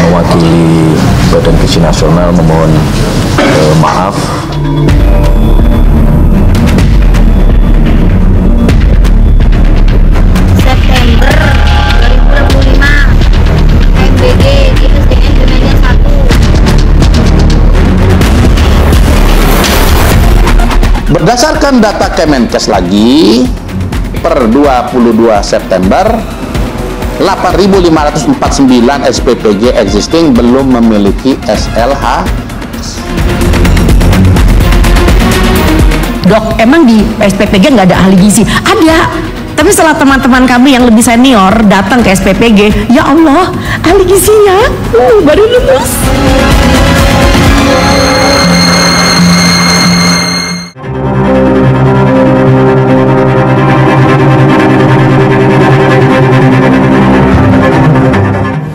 mewakili Badan Gizi Nasional memohon maaf. September 2025, MBG di SDN Gereja 1. Berdasarkan data Kemenkes lagi, per 22 September, 8.549 SPPG existing belum memiliki SLH. Dok, emang di SPPG nggak ada ahli gizi? Ada. Tapi setelah teman-teman kami yang lebih senior datang ke SPPG, ya Allah, ahli gizinya baru lulus.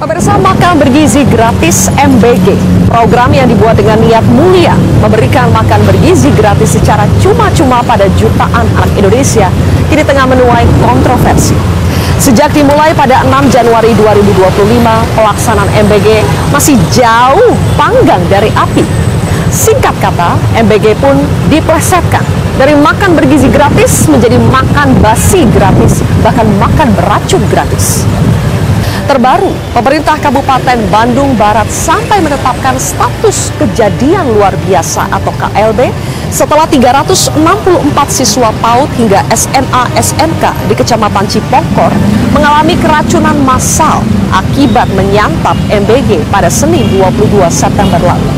Pemirsa, makan bergizi gratis MBG, program yang dibuat dengan niat mulia memberikan makan bergizi gratis secara cuma-cuma pada jutaan anak Indonesia, kini tengah menuai kontroversi. Sejak dimulai pada 6 Januari 2025, pelaksanaan MBG masih jauh panggang dari api. Singkat kata, MBG pun diplesetkan dari makan bergizi gratis menjadi makan basi gratis, bahkan makan beracun gratis. Terbaru, pemerintah Kabupaten Bandung Barat sampai menetapkan status kejadian luar biasa atau KLB setelah 364 siswa PAUD hingga SMA SMK di Kecamatan Cipokor mengalami keracunan massal akibat menyantap MBG pada Senin 22 September lalu.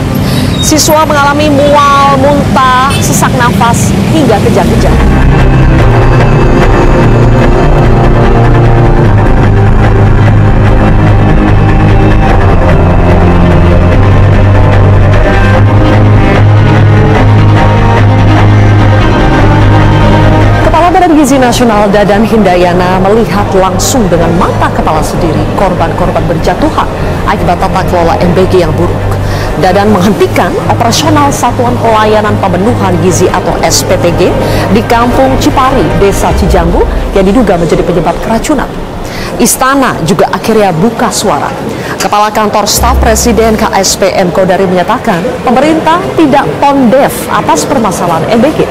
Siswa mengalami mual, muntah, sesak nafas hingga kejang-kejang. Gizi Nasional Dadan Hindayana melihat langsung dengan mata kepala sendiri korban-korban berjatuhan akibat tata kelola MBG yang buruk. Dadan menghentikan operasional Satuan Pelayanan Pemenuhan Gizi atau SPPG di Kampung Cipari, Desa Cijambu yang diduga menjadi penyebab keracunan. Istana juga akhirnya buka suara. Kepala Kantor Staf Presiden KSPM Kodari menyatakan pemerintah tidak tone-deaf atas permasalahan MBG.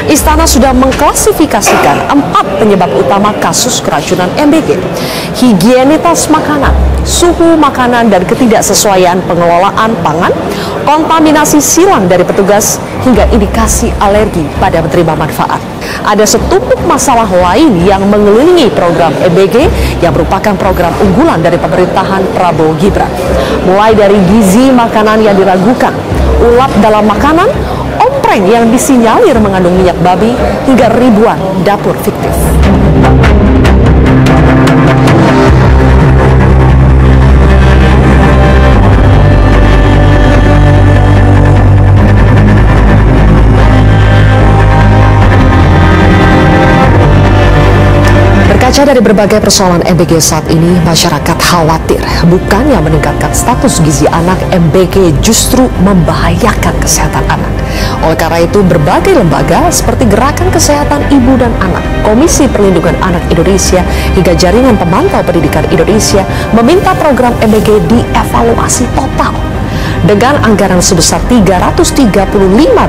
Istana sudah mengklasifikasikan 4 penyebab utama kasus keracunan MBG. Higienitas makanan, suhu makanan dan ketidaksesuaian pengelolaan pangan, kontaminasi silang dari petugas, hingga indikasi alergi pada penerima manfaat. Ada setumpuk masalah lain yang mengelilingi program MBG yang merupakan program unggulan dari pemerintahan Prabowo Gibran. Mulai dari gizi makanan yang diragukan, ulap dalam makanan, ompreng yang disinyalir mengandung minyak babi, hingga ribuan dapur fiktif. Berkaca dari berbagai persoalan MBG saat ini, masyarakat khawatir bukannya meningkatkan status gizi anak, MBG justru membahayakan kesehatan anak. Oleh karena itu, berbagai lembaga seperti Gerakan Kesehatan Ibu dan Anak, Komisi Perlindungan Anak Indonesia, hingga Jaringan Pemantau Pendidikan Indonesia meminta program MBG dievaluasi total. Dengan anggaran sebesar 335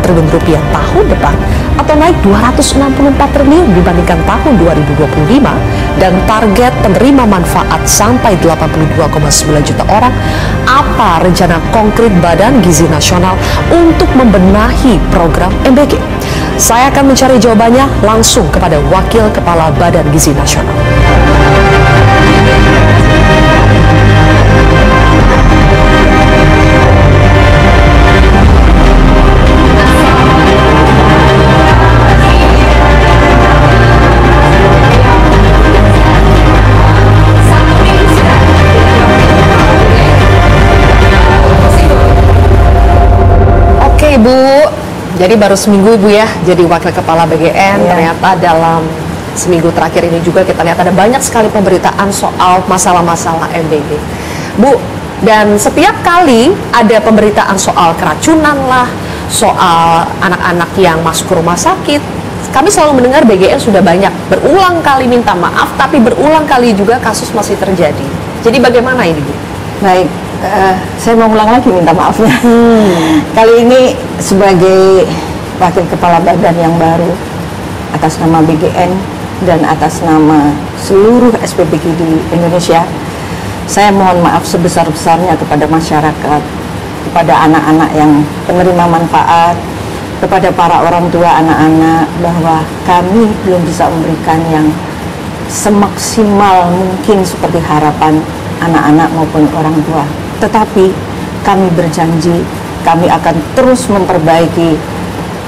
triliun rupiah tahun depan atau naik 264 triliun dibandingkan tahun 2025 dan target penerima manfaat sampai 82,9 juta orang, apa rencana konkret Badan Gizi Nasional untuk membenahi program MBG? Saya akan mencari jawabannya langsung kepada Wakil Kepala Badan Gizi Nasional. Bu, jadi baru seminggu Ibu ya jadi Wakil Kepala BGN. Ternyata dalam seminggu terakhir ini juga kita lihat ada banyak sekali pemberitaan soal masalah-masalah MBG, Bu. Dan setiap kali ada pemberitaan soal keracunan lah, soal anak-anak yang masuk ke rumah sakit, kami selalu mendengar BGN sudah banyak berulang kali minta maaf, tapi berulang kali juga kasus masih terjadi. Jadi bagaimana ini, Bu? Baik, Saya mau ulang lagi, minta maafnya. Kali ini sebagai Wakil Kepala Badan yang baru atas nama BGN dan atas nama seluruh SPPG di Indonesia, saya mohon maaf sebesar-besarnya kepada masyarakat, kepada anak-anak yang penerima manfaat, kepada para orang tua anak-anak, bahwa kami belum bisa memberikan yang semaksimal mungkin seperti harapan anak-anak maupun orang tua. Tetapi kami berjanji kami akan terus memperbaiki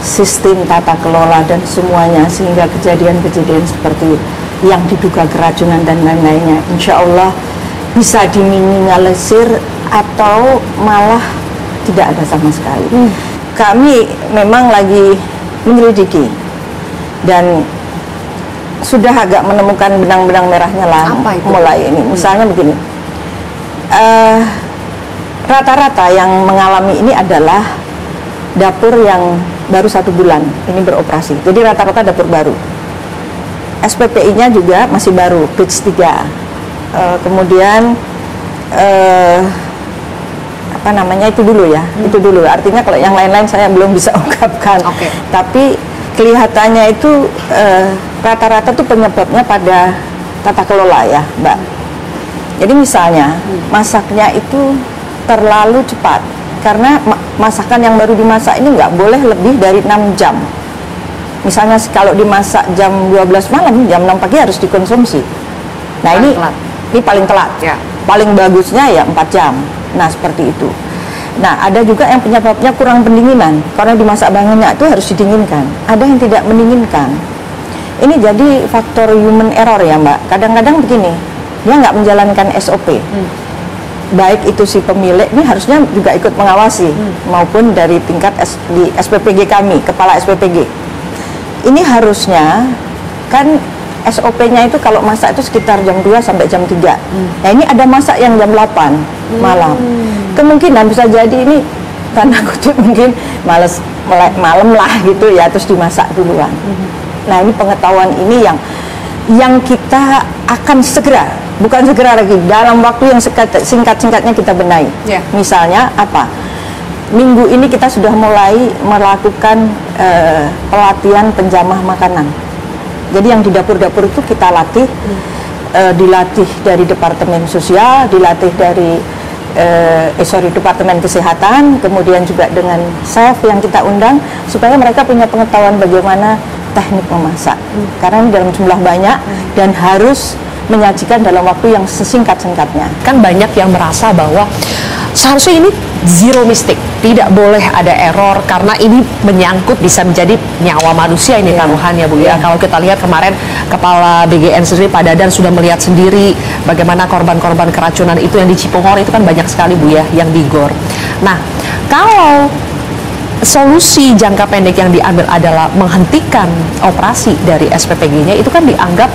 sistem tata kelola dan semuanya, sehingga kejadian-kejadian seperti yang diduga keracunan dan lain-lainnya insya Allah bisa diminimalisir atau malah tidak ada sama sekali. Kami memang lagi menyelidiki dan sudah agak menemukan benang-benang merahnya lah. Mulai ini misalnya begini, rata-rata yang mengalami ini adalah dapur yang baru 1 bulan ini beroperasi, jadi rata-rata dapur baru. SPPI-nya juga masih baru, batch 3. Kemudian apa namanya, itu dulu ya, itu dulu. Artinya kalau yang lain-lain saya belum bisa ungkapkan. Tapi kelihatannya itu rata-rata tuh penyebabnya pada tata kelola ya, Mbak. Jadi misalnya masaknya itu terlalu cepat, karena masakan yang baru dimasak ini nggak boleh lebih dari 6 jam. Misalnya kalau dimasak jam 12 malam, jam 6 pagi harus dikonsumsi. Nah ini paling telat. Paling bagusnya ya 4 jam. Nah seperti itu. Nah ada juga yang penyebabnya kurang pendinginan, karena dimasak banyak itu harus didinginkan. Ada yang tidak mendinginkan. Ini jadi faktor human error ya Mbak. Kadang-kadang begini, dia nggak menjalankan SOP. Baik itu si pemilik, ini harusnya juga ikut mengawasi, maupun dari tingkat di SPPG kami, Kepala SPPG. Ini harusnya kan SOP-nya itu kalau masak itu sekitar jam 2 sampai jam 3. Nah ini ada masak yang jam 8 malam. Kemungkinan bisa jadi ini tanda kutip mungkin males malam lah gitu ya, terus dimasak duluan. Nah ini pengetahuan ini yang kita akan segera, bukan segera lagi, dalam waktu yang singkat-singkatnya kita benahi. Misalnya apa? Minggu ini kita sudah mulai melakukan pelatihan penjamah makanan. Jadi yang di dapur-dapur itu kita latih, dilatih dari Departemen Sosial, dilatih dari Departemen Kesehatan, kemudian juga dengan chef yang kita undang, supaya mereka punya pengetahuan bagaimana teknik memasak. Karena ini dalam jumlah banyak dan harus menyajikan dalam waktu yang sesingkat-singkatnya. Kan banyak yang merasa bahwa seharusnya ini zero mistake, tidak boleh ada error, karena ini menyangkut bisa menjadi nyawa manusia ini taruhannya Bu ya. Kalau kita lihat kemarin Kepala BGN sendiri Pak Dadan sudah melihat sendiri bagaimana korban-korban keracunan itu yang di Cipohor itu kan banyak sekali Bu ya yang digor. Nah kalau solusi jangka pendek yang diambil adalah menghentikan operasi dari SPPG-nya, itu kan dianggap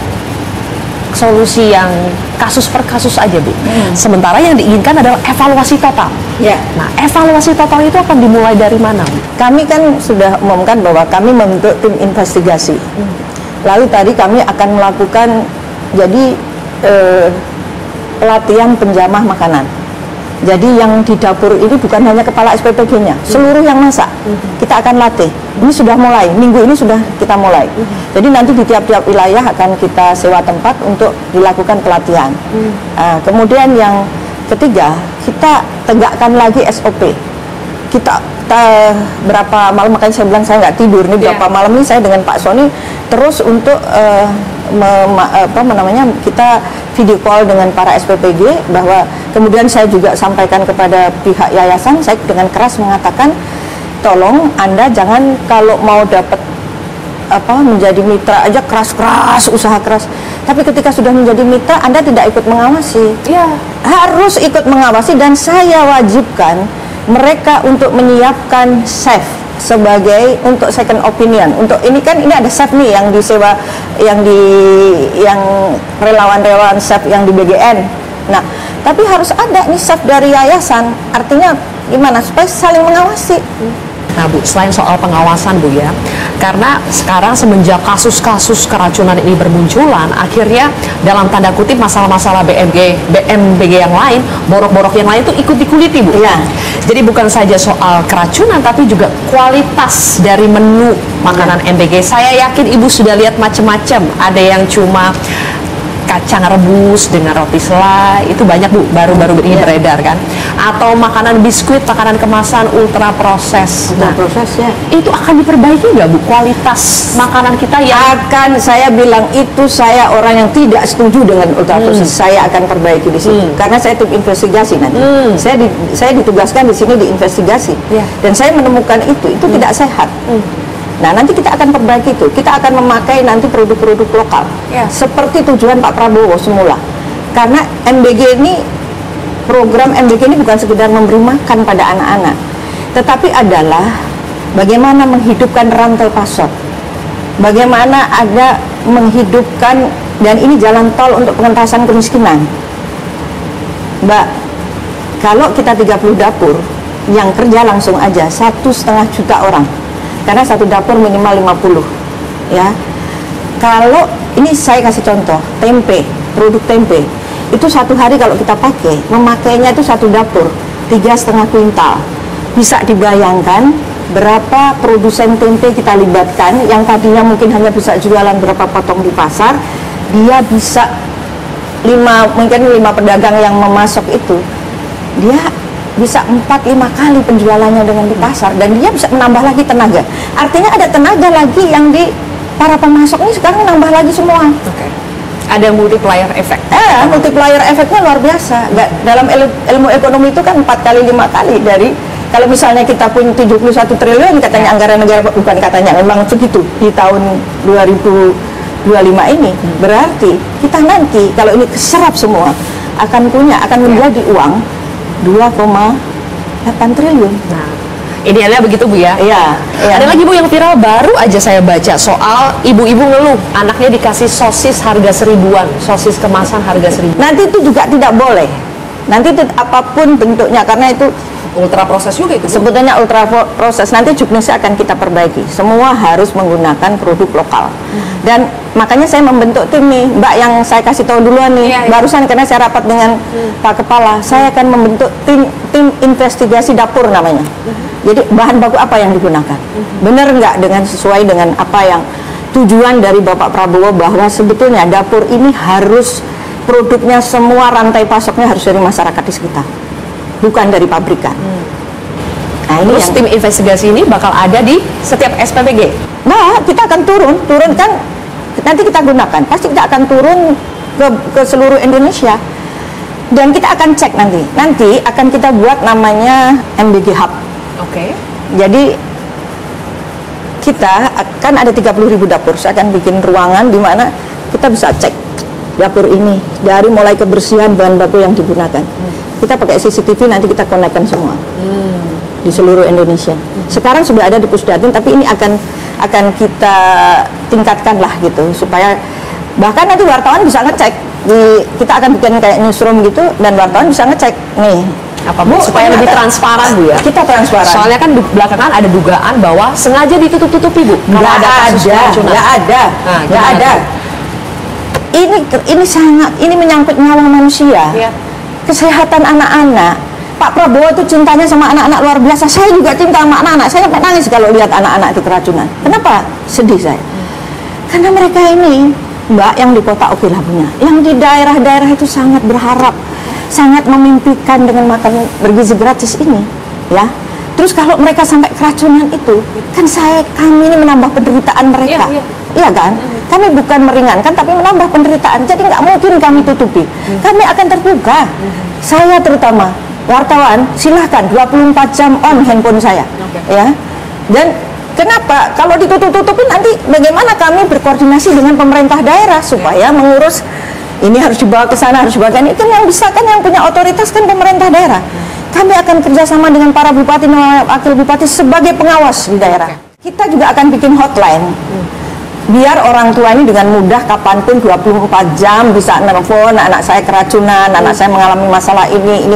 solusi yang kasus per kasus aja Bu. Sementara yang diinginkan adalah evaluasi total. Nah evaluasi total itu akan dimulai dari mana Bu? Kami kan sudah umumkan bahwa kami membentuk tim investigasi. Lalu tadi kami akan melakukan jadi pelatihan penjamah makanan. Jadi yang di dapur ini bukan hanya kepala SPPG-nya, seluruh yang masak kita akan latih. Ini sudah mulai, minggu ini sudah kita mulai. Jadi nanti di tiap-tiap wilayah akan kita sewa tempat untuk dilakukan pelatihan. Kemudian yang ketiga, kita tegakkan lagi SOP. Kita berapa malam, makanya saya bilang saya nggak tidur nih, berapa malam ini saya dengan Pak Sony terus untuk kita video call dengan para SPPG, bahwa kemudian saya juga sampaikan kepada pihak yayasan. Saya dengan keras mengatakan, tolong Anda jangan kalau mau dapat menjadi mitra aja keras-keras, usaha keras, tapi ketika sudah menjadi mitra Anda tidak ikut mengawasi. Harus ikut mengawasi, dan saya wajibkan mereka untuk menyiapkan chef sebagai untuk second opinion. Untuk ini kan ini ada chef nih yang disewa, yang relawan-relawan chef yang di BGN. Nah, tapi harus ada nih chef dari yayasan. Artinya gimana supaya saling mengawasi. Nah Bu, selain soal pengawasan Bu ya, karena sekarang semenjak kasus-kasus keracunan ini bermunculan, akhirnya dalam tanda kutip masalah-masalah BMBG yang lain, borok-borok yang lain itu ikut dikuliti, Bu. Iya. Jadi bukan saja soal keracunan, tapi juga kualitas dari menu makanan MBG. Saya yakin Ibu sudah lihat macam-macam. Ada yang cuma kacang rebus dengan roti selai, itu banyak, Bu, baru-baru ini beredar kan. Atau makanan biskuit, makanan kemasan ultra proses. Nah, prosesnya itu akan diperbaiki nggak, Bu, kualitas makanan kita yang saya bilang itu, saya orang yang tidak setuju dengan ultra proses. Saya akan perbaiki di sini karena saya tim investigasi nanti. Saya ditugaskan di sini diinvestigasi. Dan saya menemukan itu tidak sehat. Nah, nanti kita akan perbaiki itu. Kita akan memakai nanti produk-produk lokal. Seperti tujuan Pak Prabowo semula. Karena MBG ini, program MBG ini bukan sekedar memberi makan pada anak-anak, tetapi adalah bagaimana menghidupkan rantai pasok. Bagaimana ada menghidupkan, dan ini jalan tol untuk pengentasan kemiskinan. Mbak, kalau kita 30 dapur, yang kerja langsung aja 1,5 juta orang. Karena satu dapur minimal 50, ya. Kalau ini saya kasih contoh, tempe, produk tempe, itu satu hari kalau kita pakai, memakainya itu satu dapur 3,5 kuintal. Bisa dibayangkan berapa produsen tempe kita libatkan, yang tadinya mungkin hanya bisa jualan berapa potong di pasar, dia bisa mungkin 5 pedagang yang memasok itu, dia bisa 4-5 kali penjualannya dengan di pasar, dan dia bisa menambah lagi tenaga. Artinya ada tenaga lagi yang di para pemasok ini sekarang nambah lagi semua. ada multiplier effect. Multiplier efeknya luar biasa. Dalam ilmu ekonomi itu kan 4 kali 5 kali dari, kalau misalnya kita punya 71 triliun katanya anggaran negara, bukan katanya, memang segitu di tahun 2025 ini. Berarti kita nanti kalau ini keserap semua akan menjadi uang 2,8 triliun. Nah, idealnya begitu, Bu, ya? Iya. Ada lagi, Bu, yang viral baru aja saya baca soal ibu-ibu ngeluh anaknya dikasih sosis harga 1000-an, sosis kemasan harga 1000. Nanti itu juga tidak boleh. Nanti itu apapun bentuknya, karena itu Ultra proses juga itu, Bu. sebetulnya ultra proses. Nanti juknisnya akan kita perbaiki. Semua harus menggunakan produk lokal. Dan makanya saya membentuk tim nih, Mbak, yang saya kasih tahu duluan nih, barusan karena saya rapat dengan Pak Kepala, saya akan membentuk tim investigasi dapur namanya. Jadi bahan baku apa yang digunakan, benar nggak dengan sesuai dengan apa yang tujuan dari Bapak Prabowo, bahwa sebetulnya dapur ini harus produknya semua rantai pasoknya harus dari masyarakat di sekitar, bukan dari pabrikan. Nah, ini Terus tim investigasi ini bakal ada di setiap SPPG. Nah, kita akan turun kan, nanti kita gunakan, pasti kita akan turun ke seluruh Indonesia, dan kita akan cek nanti akan kita buat namanya MBG Hub. Oke. Jadi kita akan ada 30.000 dapur. Saya akan bikin ruangan di mana kita bisa cek dapur ini dari mulai kebersihan bahan baku yang digunakan. Kita pakai CCTV, nanti kita konekkan semua di seluruh Indonesia. Sekarang sudah ada di Pusdatin, tapi ini akan kita tingkatkan lah gitu, supaya bahkan nanti wartawan bisa ngecek. Kita akan bikin kayak newsroom gitu, dan wartawan bisa ngecek nih. Apa, Bu, supaya lebih transparan, Bu, ya? Kita transparan. Soalnya kan belakangan ada dugaan bahwa sengaja ditutup-tutupi, Bu. Nggak ada. Ini menyangkut nyawa manusia. Kesehatan anak-anak. Pak Prabowo itu cintanya sama anak-anak luar biasa. Saya juga cinta sama anak-anak. Saya sampai nangis kalau lihat anak-anak itu keracunan. Kenapa? Sedih saya. Karena mereka ini, Mbak, yang di kota oke lah punya, yang di daerah-daerah itu sangat berharap, sangat memimpikan dengan makan bergizi gratis ini, ya. Terus kalau mereka sampai keracunan itu, kan kami ini menambah penderitaan mereka, iya kan? Kami bukan meringankan, tapi menambah penderitaan. Jadi nggak mungkin kami tutupi. Kami akan terbuka. Saya terutama wartawan, silahkan 24 jam on handphone saya, ya. Dan kenapa? Kalau ditutup-tutupin nanti bagaimana kami berkoordinasi dengan pemerintah daerah supaya mengurus ini, harus dibawa ke sana, harus dibawa ke ini. Kan yang bisa, kan yang punya otoritas kan pemerintah daerah. Kami akan kerjasama dengan para bupati dan wakil bupati sebagai pengawas di daerah. Kita juga akan bikin hotline, biar orang tua ini dengan mudah kapanpun 24 jam bisa nelfon, anak saya keracunan, anak saya mengalami masalah ini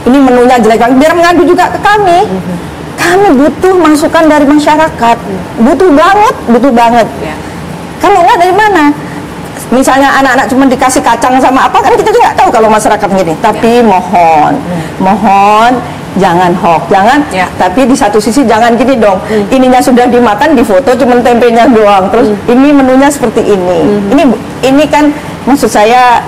menunya jelek banget, biar mengadu juga ke kami. kami butuh masukan dari masyarakat, butuh banget. Kalau nggak dari mana? Misalnya anak-anak cuma dikasih kacang sama apa, kan kita juga nggak tahu kalau masyarakat begini. Tapi mohon jangan hoax, tapi di satu sisi jangan gini dong, ininya sudah dimakan, difoto cuma tempenya doang, terus ini menunya seperti ini. Ini kan maksud saya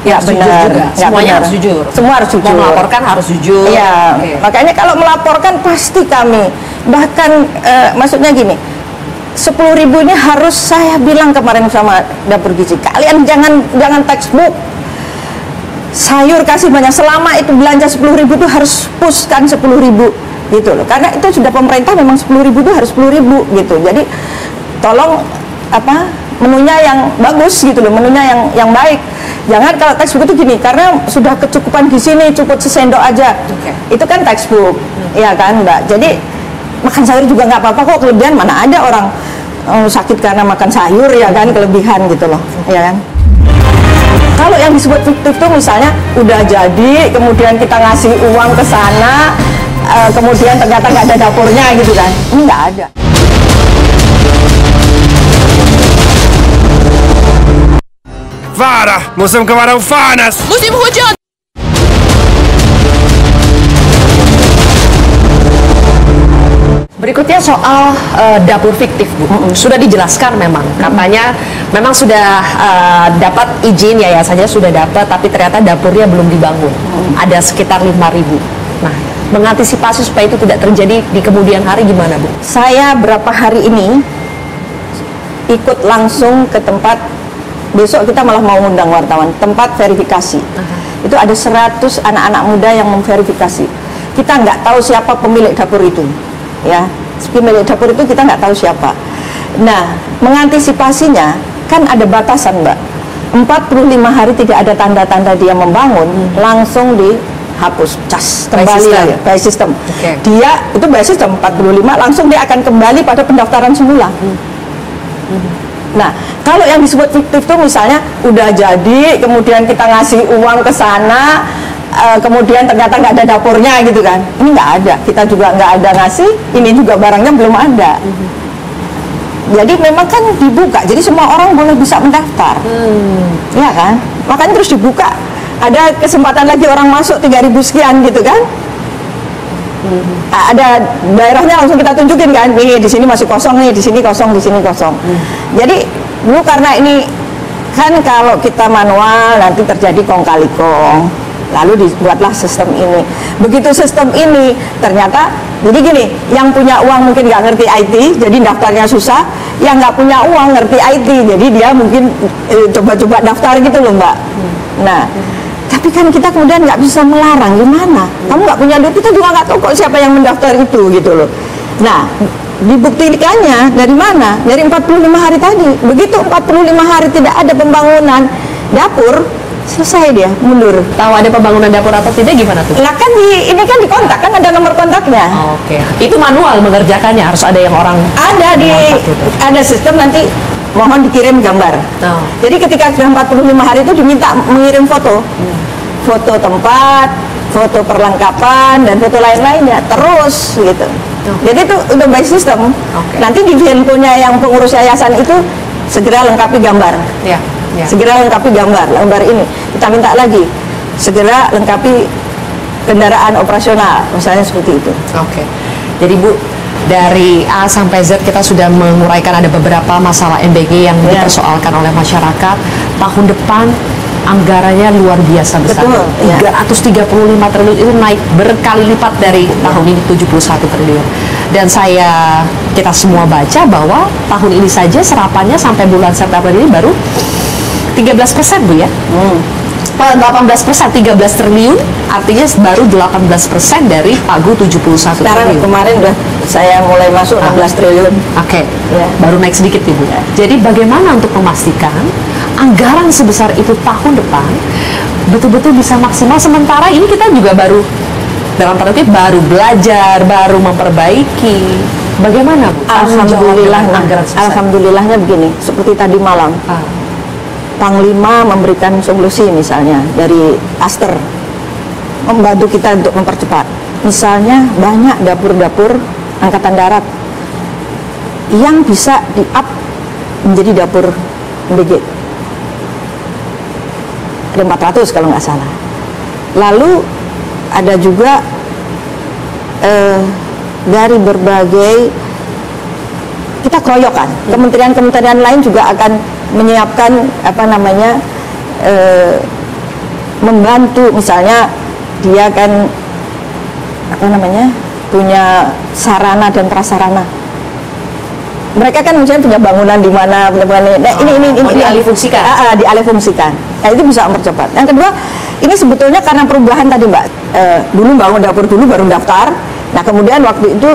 ya benar, semuanya harus jujur. Semua harus jujur. Mau melaporkan harus jujur. Iya, makanya kalau melaporkan pasti kami, bahkan maksudnya gini, 10.000 ini harus saya bilang kemarin sama Dapur Gizi, kalian jangan textbook. Sayur kasih banyak, selama itu belanja 10.000 itu harus push kan 10.000 gitu loh. Karena itu sudah pemerintah memang 10.000 itu harus 10.000 gitu. Jadi tolong menunya yang bagus gitu loh, menunya yang baik. Jangan kalau textbook itu gini, karena sudah kecukupan di sini, cukup sesendok aja. Itu kan textbook, ya kan Mbak. Jadi makan sayur juga nggak apa-apa kok, kelebihan mana ada orang sakit karena makan sayur ya kan, kelebihan gitu loh, ya kan. Kalau yang disebut fiktif itu misalnya udah jadi, kemudian kita ngasih uang ke sana, kemudian ternyata nggak ada dapurnya gitu kan, ini nggak ada. Farah, musim kemarau panas. Musim hujan. Berikutnya soal dapur fiktif, Bu. Sudah dijelaskan memang, katanya memang sudah dapat izin, yayasannya sudah dapat, tapi ternyata dapurnya belum dibangun. Ada sekitar 5.000. Nah, mengantisipasi supaya itu tidak terjadi di kemudian hari gimana, Bu? Saya berapa hari ini ikut langsung ke tempat, besok kita malah mau ngundang wartawan, tempat verifikasi. Itu ada 100 anak-anak muda yang memverifikasi. Kita nggak tahu siapa pemilik dapur itu. Ya, pemilik dapur itu kita nggak tahu siapa. Nah, mengantisipasinya kan ada batasan, Mbak. 45 hari tidak ada tanda-tanda dia membangun, langsung dihapus, cas, kembali lagi, by system. Dia itu by system 45, langsung dia akan kembali pada pendaftaran semula. Nah, kalau yang disebut fiktif itu misalnya udah jadi, kemudian kita ngasih uang ke sana, kemudian ternyata nggak ada dapurnya gitu kan, ini nggak ada, kita juga nggak ada ngasih, ini juga barangnya belum ada. Jadi memang kan dibuka, jadi semua orang boleh bisa mendaftar, ya kan, makanya terus dibuka, ada kesempatan lagi orang masuk 3.000 sekian gitu kan. Ada daerahnya langsung kita tunjukin kan, nih di sini masih kosong, nih di sini kosong, di sini kosong. Jadi dulu karena ini kan kalau kita manual nanti terjadi kong kali kong, lalu dibuatlah sistem ini. Begitu sistem ini ternyata, jadi gini, yang punya uang mungkin nggak ngerti IT, jadi daftarnya susah. Yang nggak punya uang ngerti IT, jadi dia mungkin coba-coba daftar gitu loh, Mbak. Nah, tapi kan kita kemudian nggak bisa melarang, gimana? Kamu nggak punya duit, kita juga nggak tahu kok siapa yang mendaftar itu gitu loh. Nah, dibuktikannya dari mana? Dari 45 hari tadi. Begitu 45 hari tidak ada pembangunan dapur, selesai dia mundur. Tahu ada pembangunan dapur atau tidak gimana tuh? Lah kan ini kan di kontak, kan ada nomor kontaknya. Itu manual mengerjakannya, harus ada yang orang ada sistem, nanti mohon dikirim gambar. Jadi ketika sudah 45 hari itu diminta mengirim foto. Foto tempat, foto perlengkapan, dan foto lain-lainnya terus gitu. Jadi itu udah by system. Nanti di handphonenya yang pengurus yayasan itu segera lengkapi gambar. Segera lengkapi gambar ini. Kita minta lagi segera lengkapi kendaraan operasional, misalnya seperti itu. Jadi Bu, dari A sampai Z kita sudah menguraikan ada beberapa masalah MBG yang dipersoalkan oleh masyarakat. Tahun depan anggarannya luar biasa besar. 335 triliun itu naik berkali lipat dari tahun ini 71 triliun. Dan kita semua baca bahwa tahun ini saja serapannya sampai bulan September ini baru 13% Bu ya. 18%, 13 triliun artinya baru 18% dari pagu 71 triliun. Kemarin udah saya mulai masuk 16 triliun. Baru naik sedikit Ibu. Jadi bagaimana untuk memastikan anggaran sebesar itu tahun depan betul-betul bisa maksimal, sementara ini kita juga baru dalam tanda kutip baru belajar, baru memperbaiki. Bagaimana Bu? Alhamdulillahnya begini, seperti tadi malam Panglima memberikan solusi misalnya dari Aster, membantu kita untuk mempercepat. misalnya banyak dapur-dapur angkatan darat yang bisa di-up menjadi dapur MBG. Ada 400 kalau nggak salah. Lalu ada juga dari berbagai, kita keroyokan, kementerian-kementerian lain juga akan menyiapkan membantu, misalnya dia kan punya sarana dan prasarana. Mereka kan misalnya punya bangunan di mana, ini dialihfungsikan. Dialihfungsikan. Nah, itu bisa mempercepat. Yang kedua, ini sebetulnya karena perubahan tadi Mbak. Dulu bangun dapur dulu baru daftar. Nah, kemudian waktu itu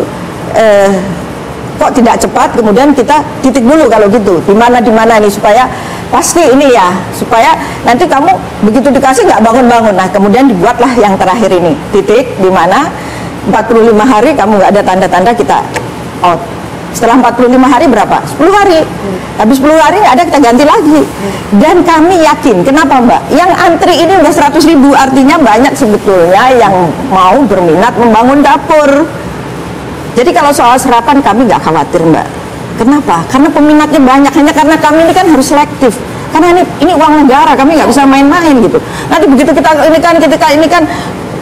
kok tidak cepat, kemudian kita titik dulu kalau gitu. Di mana ini supaya pasti ini ya, supaya nanti kamu begitu dikasih nggak bangun-bangun. Nah, kemudian dibuatlah yang terakhir ini. Titik di mana 45 hari kamu nggak ada tanda-tanda, kita out. Setelah 45 hari berapa? 10 hari. Habis 10 hari nggak ada, kita ganti lagi. Dan kami yakin, kenapa Mbak? Yang antri ini udah 100.000, artinya banyak sebetulnya yang mau berminat membangun dapur. Jadi kalau soal serapan kami nggak khawatir Mbak. Kenapa? Karena peminatnya banyak, hanya karena kami ini kan harus selektif. Karena ini uang negara, kami nggak bisa main-main gitu. Nanti begitu kita ini kan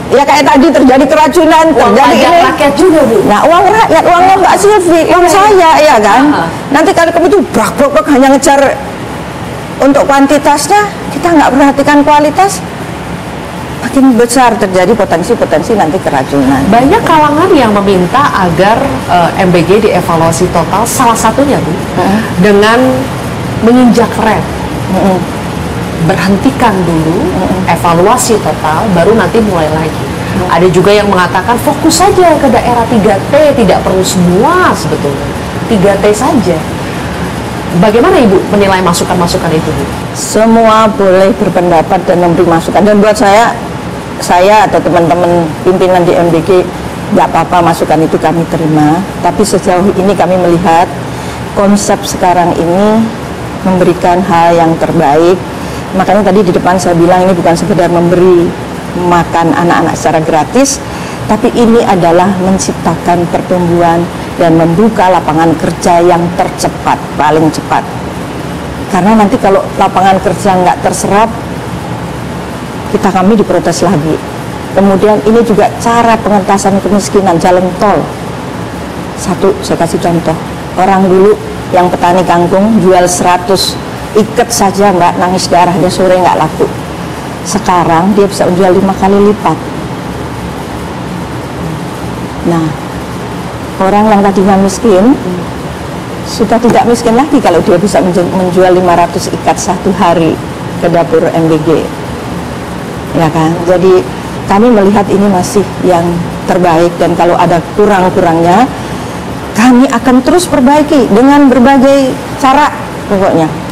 ya kayak tadi terjadi keracunan, terjadi ini. Rakyat juga Bu. Nah, uang rakyat, uangnya Mbak Silvi, uang saya, ya kan. Nanti kalau kamu itu brak hanya ngejar untuk kuantitasnya, kita nggak perhatikan kualitas, makin besar terjadi potensi nanti keracunan. Banyak kalangan yang meminta agar MBG dievaluasi total, salah satunya Bu, dengan menginjak rem. Berhentikan dulu, evaluasi total, baru nanti mulai lagi. Ada juga yang mengatakan fokus saja ke daerah 3T, tidak perlu semua sebetulnya, 3T saja. Bagaimana Ibu menilai masukan-masukan itu Bu? Semua boleh berpendapat dan memberi masukan, dan buat saya atau teman-teman pimpinan di MBG nggak apa-apa, masukan itu kami terima. Tapi sejauh ini kami melihat konsep sekarang ini memberikan hal yang terbaik. Makanya tadi di depan saya bilang ini bukan sekedar memberi makan anak-anak secara gratis, tapi ini adalah menciptakan pertumbuhan dan membuka lapangan kerja yang tercepat, paling cepat. Karena nanti kalau lapangan kerja nggak terserap, kami diprotes lagi. Kemudian ini juga cara pengentasan kemiskinan, jalan tol. Satu, saya kasih contoh, orang dulu yang petani kangkung jual 100 ikat saja Mbak, nangis darah, dia sore nggak laku. Sekarang dia bisa menjual 5 kali lipat. Nah, orang yang tadinya miskin sudah tidak miskin lagi kalau dia bisa menjual 500 ikat satu hari ke dapur MBG, ya kan? Jadi kami melihat ini masih yang terbaik, dan kalau ada kurang-kurangnya kami akan terus perbaiki dengan berbagai cara pokoknya.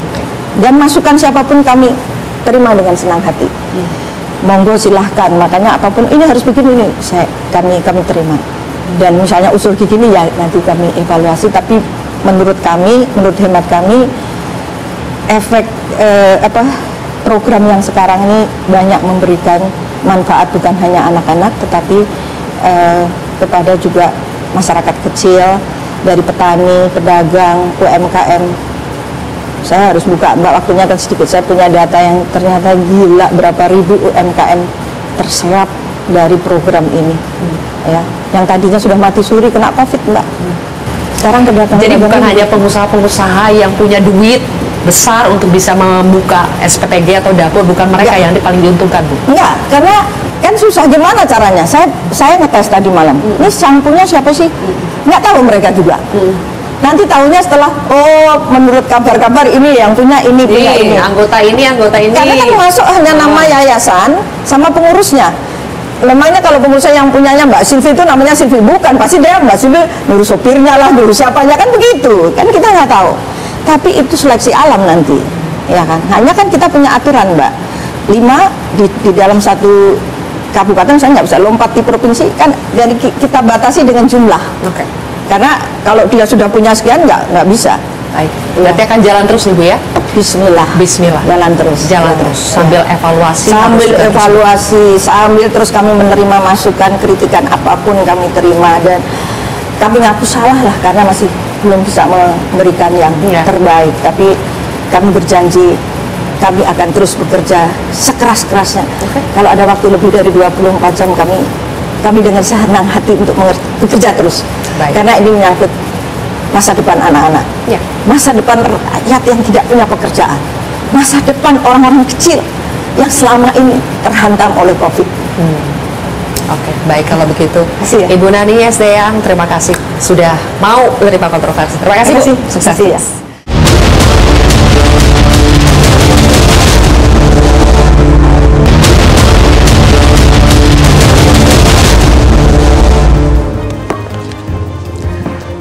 Dan masukan siapapun kami terima dengan senang hati. Monggo silahkan, makanya apapun ini harus begini ini, kami terima. Dan misalnya usul gini ya nanti kami evaluasi, tapi menurut hemat kami efek program yang sekarang ini banyak memberikan manfaat bukan hanya anak-anak, tetapi kepada juga masyarakat kecil, dari petani, pedagang, UMKM. Saya harus buka Mbak, waktunya kan sedikit. Saya punya data yang ternyata gila, berapa ribu UMKM terserap dari program ini. Ya, yang tadinya sudah mati suri kena COVID Mbak. Sekarang kedatangan. Jadi bukan hanya pengusaha-pengusaha yang punya duit besar untuk bisa membuka SPPG atau dapur, bukan mereka yang paling diuntungkan Bu? Enggak, karena kan susah, gimana caranya? Saya ngetes tadi malam. Ini sampunya siapa sih? Nggak tahu mereka juga. Nanti tahunya setelah, menurut kabar-kabar ini yang punya ini, punya ini. Anggota ini. Karena kan masuk hanya nama yayasan sama pengurusnya. Lemahnya kalau pengurusnya yang punyanya Mbak Silvi itu namanya Silvi, bukan. Pasti dia Mbak Silvi ngurus sopirnya lah, ngurus siapanya, kan begitu. Kan kita nggak tahu. Tapi itu seleksi alam nanti, ya kan. Hanya kan kita punya aturan Mbak. 5 di dalam satu kabupaten, saya nggak bisa lompat di provinsi, kan dari kita batasi dengan jumlah. Karena kalau dia sudah punya sekian nggak bisa. Baik. Berarti akan jalan terus nih Bu ya? Bismillah. Bismillah. Jalan terus. Jalan terus. Sambil evaluasi. Sambil evaluasi, sambil terus kami menerima masukan, kritikan apapun kami terima, dan kami ngaku salah lah karena masih belum bisa memberikan yang terbaik. Tapi kami berjanji kami akan terus bekerja sekeras-kerasnya. Kalau ada waktu lebih dari 24 jam kami dengan senang hati untuk bekerja terus. Karena ini menyangkut masa depan anak-anak, masa depan rakyat yang tidak punya pekerjaan, masa depan orang-orang kecil yang selama ini terhantam oleh COVID. Oke, baik kalau begitu. Ya. Ibu Nani Esdeyang, terima kasih sudah mau menerima kontroversi. Terima kasih, Bu. Sukses. Ya.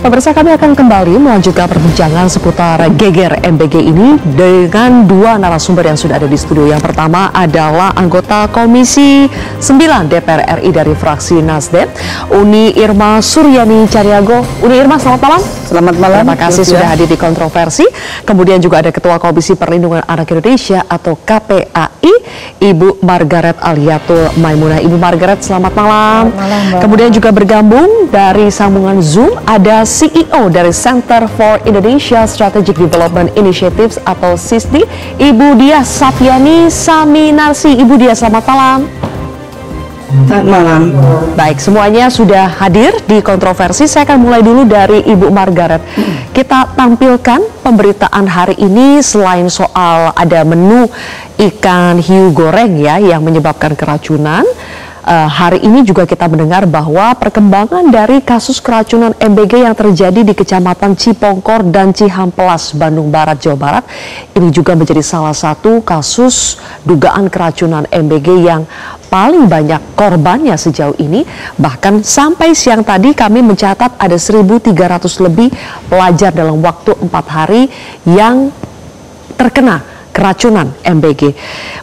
Pemirsa, kami akan kembali melanjutkan perbincangan seputar geger MBG ini dengan dua narasumber yang sudah ada di studio. Yang pertama adalah anggota Komisi 9 DPR RI dari fraksi Nasdem, Uni Irma Suryani Cariago. Uni Irma, selamat malam. Selamat malam. Terima kasih sudah hadir di kontroversi. Kemudian juga ada Ketua Komisi Perlindungan Anak Indonesia atau KPAI, Ibu Margaret Aliatul Maimunah. Ibu Margaret, selamat malam. Selamat malam, Mbak. Kemudian juga bergabung dari sambungan Zoom ada CEO dari Center for Indonesia Strategic Development Initiatives atau CISDI, Ibu Diah Sapiani Saminarsi. Ibu Diah, selamat malam. Selamat malam. Baik, semuanya sudah hadir di kontroversi. Saya akan mulai dulu dari Ibu Margaret. Kita tampilkan pemberitaan hari ini selain soal ada menu ikan hiu goreng ya yang menyebabkan keracunan. Hari ini juga kita mendengar bahwa perkembangan dari kasus keracunan MBG yang terjadi di Kecamatan Cipongkor dan Cihampelas, Bandung Barat, Jawa Barat, ini juga menjadi salah satu kasus dugaan keracunan MBG yang paling banyak korbannya sejauh ini. Bahkan sampai siang tadi kami mencatat ada 1.300 lebih pelajar dalam waktu 4 hari yang terkena keracunan MBG.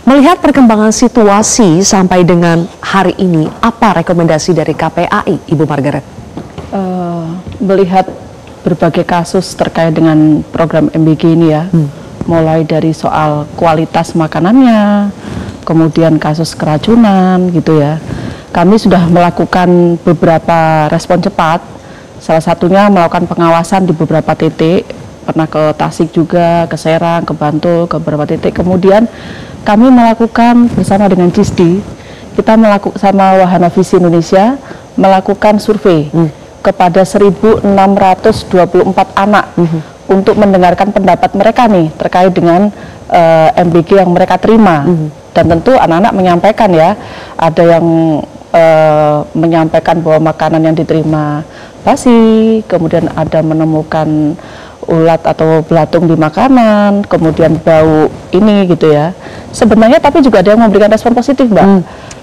Melihat perkembangan situasi sampai dengan hari ini, apa rekomendasi dari KPAI, Ibu Margaret? Melihat berbagai kasus terkait dengan program MBG ini ya, mulai dari soal kualitas makanannya, kemudian kasus keracunan gitu ya. Kami sudah melakukan beberapa respon cepat, salah satunya melakukan pengawasan di beberapa titik, pernah ke Tasik juga, ke Serang, ke Bantul, ke beberapa titik. Kemudian kami melakukan bersama dengan CISDI, kita melakukan sama Wahana Visi Indonesia melakukan survei kepada 1.624 anak untuk mendengarkan pendapat mereka nih terkait dengan MBG yang mereka terima. Dan tentu anak-anak menyampaikan ya, ada yang menyampaikan bahwa makanan yang diterima basi, kemudian ada menemukan ulat atau belatung di makanan, kemudian bau ini gitu ya. Sebenarnya tapi juga ada yang memberikan respon positif, Mbak.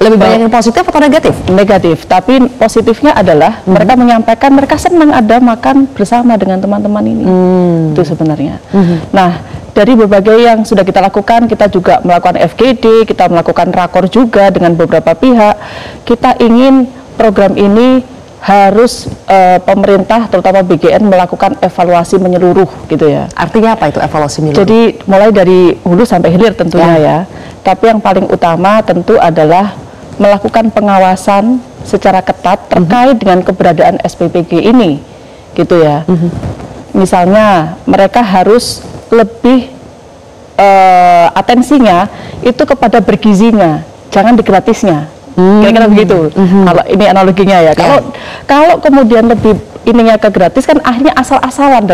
Lebih banyak yang positif atau negatif? Negatif, tapi positifnya adalah mereka menyampaikan mereka senang ada makan bersama dengan teman-teman ini. Itu sebenarnya. Nah, dari berbagai yang sudah kita lakukan, kita juga melakukan FGD, kita melakukan rakor juga dengan beberapa pihak. Kita ingin program ini harus pemerintah terutama BGN melakukan evaluasi menyeluruh gitu ya. Artinya apa itu evaluasi menyeluruh? Jadi mulai dari hulu sampai hilir tentunya ya. Tapi yang paling utama tentu adalah melakukan pengawasan secara ketat terkait dengan keberadaan SPPG ini gitu ya. Misalnya mereka harus lebih atensinya itu kepada bergizinya, jangan di gratisnya. Kira-kira begitu. Kalau ini analoginya ya. Kalau kemudian lebih ininya ke gratis kan akhirnya asal-asalan